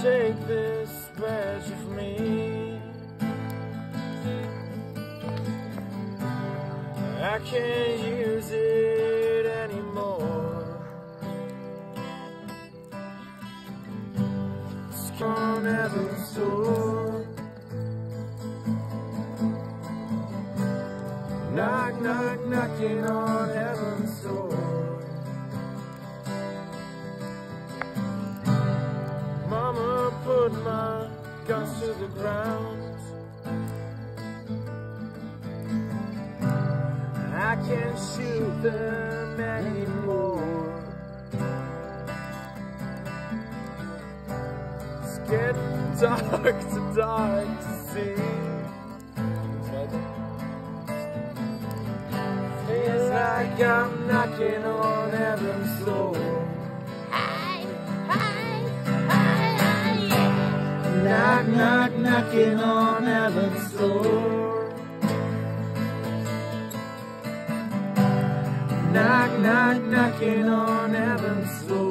take this pleasure from me. I can't use it anymore. It's on heaven's door. Knock, knock, knocking on heaven's door. Mama put my guns to the ground. I can't shoot them anymore. It's getting dark to see. Feels like I'm knocking on heaven's door. Knock, knock, knocking on heaven's door. Knock, knock, knocking on heaven's door.